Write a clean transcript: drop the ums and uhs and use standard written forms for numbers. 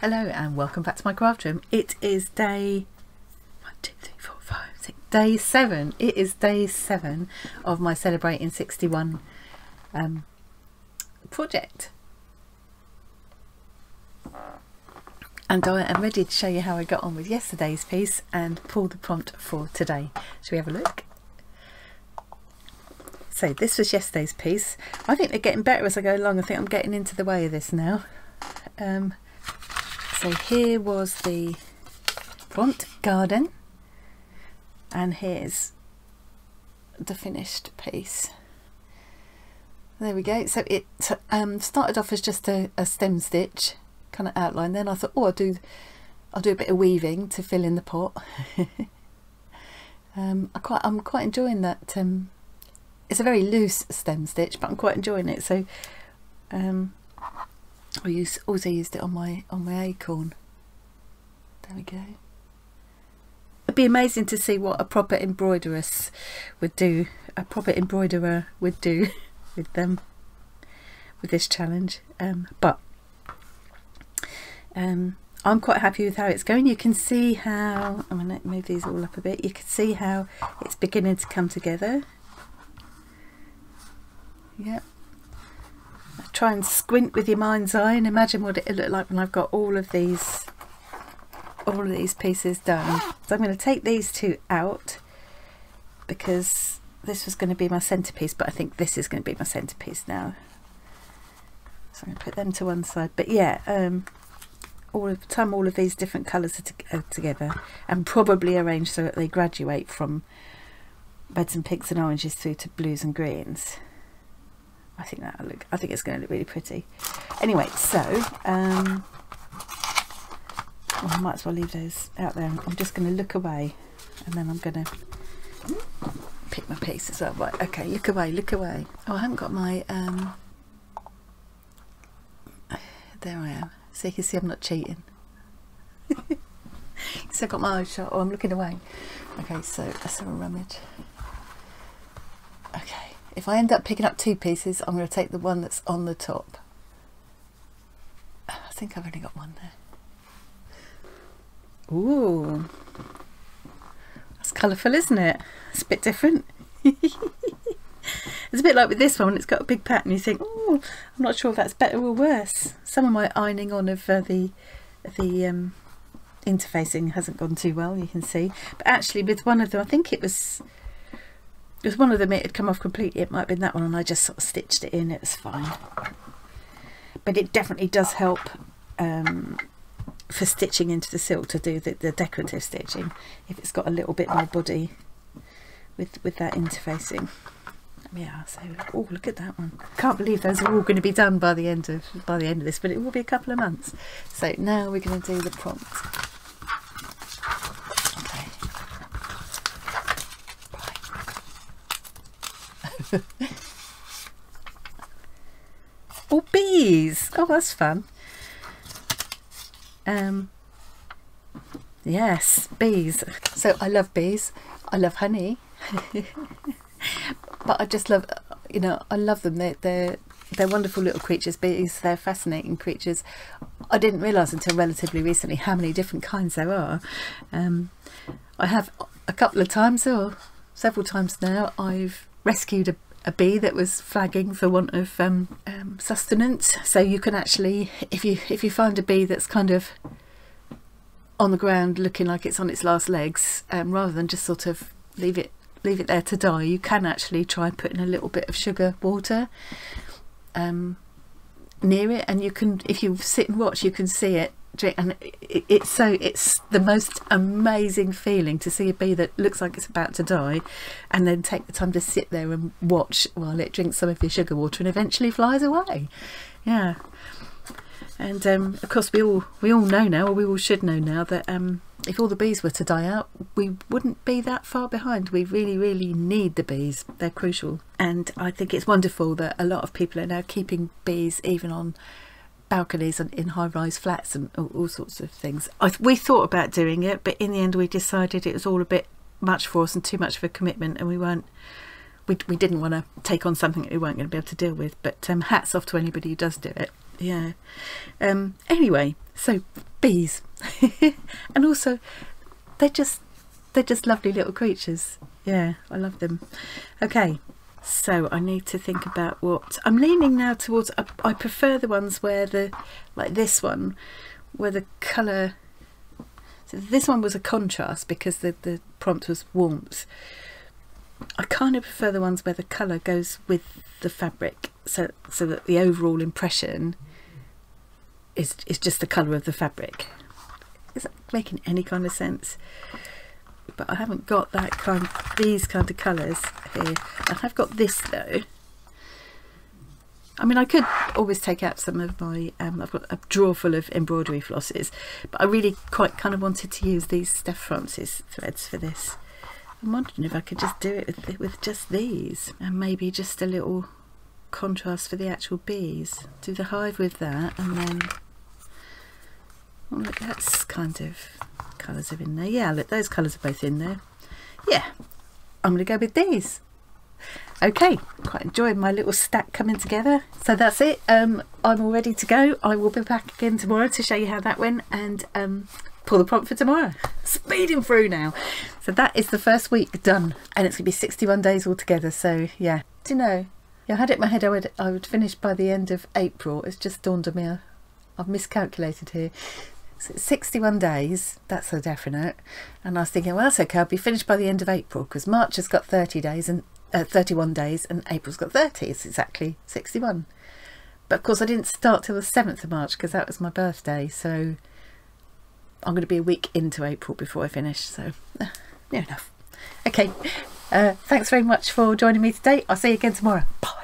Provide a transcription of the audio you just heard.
Hello and welcome back to my craft room. It is day 1, 2, 3, 4, 5, 6, day 7. It is day 7 of my Celebrating 61 project. And I am ready to show you how I got on with yesterday's piece and pull the prompt for today. Shall we have a look? So this was yesterday's piece. I think they're getting better as I go along. I think I'm getting into the way of this now. So here was the front garden, and here's the finished piece. There we go. So it started off as just a stem stitch kind of outline. Then I thought, oh, I'll do a bit of weaving to fill in the pot. I'm quite enjoying that. It's a very loose stem stitch, but I'm quite enjoying it. So I also used it on my acorn. There we go. It'd be amazing to see what a proper embroideress would do. A proper embroiderer would do with them, with this challenge. But I'm quite happy with how it's going. You can see how, I'm going to move these all up a bit. You can see how it's beginning to come together. Yep. Try and squint with your mind's eye and imagine what it'll look like when I've got all of these pieces done. So I'm going to take these two out because this was going to be my centerpiece, but I think this is going to be my centerpiece now. So I'm going to put them to one side. But yeah, all of these different colours are together and probably arranged so that they graduate from reds and pinks and oranges through to blues and greens. I think it's going to look really pretty. Anyway, so well, I might as well leave those out there. I'm just going to look away, and then I'm going to pick my piece as well. Right, okay, look away, look away. Oh, I haven't got my there I am. So you can see I'm not cheating. So I've got my eyes shut. Oh, I'm looking away. Okay, so let's have a rummage. Okay. If I end up picking up two pieces, I'm going to take the one that's on the top. I think I've only got one there. Ooh, that's colourful, isn't it? It's a bit different. It's a bit like with this one. It's got a big pattern. You think, oh, I'm not sure if that's better or worse. Some of my ironing on of the interfacing hasn't gone too well. You can see, but actually with one of them, I think it was one of them, it had come off completely. It might have been that one, and I just sort of stitched it in. It was fine, but it definitely does help for stitching into the silk to do the decorative stitching if it's got a little bit more body with that interfacing. Yeah, so oh, look at that one. Can't believe those are all going to be done by the end of this, but it will be a couple of months. So now we're going to do the prompt. Oh, bees! Oh, that's fun. Yes, bees. So I love bees. I love honey. But I just love, you know, I love them. They're wonderful little creatures. Bees, they're fascinating creatures. I didn't realise until relatively recently how many different kinds there are. I have a couple of times, or several times now, I've rescued a bee that was flagging for want of sustenance. So you can actually, if you find a bee that's kind of on the ground looking like it's on its last legs, rather than just sort of leave it there to die, you can actually try putting a little bit of sugar water near it, and you can, if you sit and watch, you can see it drink, and it's the most amazing feeling to see a bee that looks like it's about to die and then take the time to sit there and watch while it drinks some of your sugar water and eventually flies away. Yeah. And of course we all know now, or we all should know now, that if all the bees were to die out, we wouldn't be that far behind. We really need the bees. They're crucial, and I think it's wonderful that a lot of people are now keeping bees even on balconies and in high-rise flats and all sorts of things. We thought about doing it, but in the end we decided it was all a bit much for us and too much of a commitment, and we didn't want to take on something that we weren't going to be able to deal with. But hats off to anybody who does do it. Yeah. Anyway, so bees. And also they're just lovely little creatures. Yeah, I love them. Okay, so I need to think about what I'm leaning now towards. I prefer the ones where like this one, where the colour, so this one was a contrast because the prompt was warmth. I kind of prefer the ones where the colour goes with the fabric, so that the overall impression is just the colour of the fabric. Is that making any kind of sense? But I haven't got these kind of colours here. I have got this though. I mean, I could always take out some of my, I've got a drawer full of embroidery flosses, but I really quite kind of wanted to use these Steph Francis threads for this. I'm wondering if I could just do it with just these, and maybe just a little contrast for the actual bees. Do the hive with that, and then, oh look, that's kind of colours are in there. Yeah, look, those colours are both in there. Yeah, I'm going to go with these. Okay, quite enjoying my little stack coming together. So that's it. I'm all ready to go. I will be back again tomorrow to show you how that went, and pull the prompt for tomorrow. Speeding through now. So that is the first week done, and it's gonna be 61 days altogether. So yeah, do you know, yeah, I had it in my head I would finish by the end of April. It's just dawned on me I've miscalculated here. So it's 61 days, that's so definite. And I was thinking, well, that's okay, I'll be finished by the end of April, because March has got 31 days and April's got 30. It's exactly 61. But of course I didn't start till the 7th of March because that was my birthday, so I'm going to be a week into April before I finish, so near enough. Okay, thanks very much for joining me today. I'll see you again tomorrow. Bye.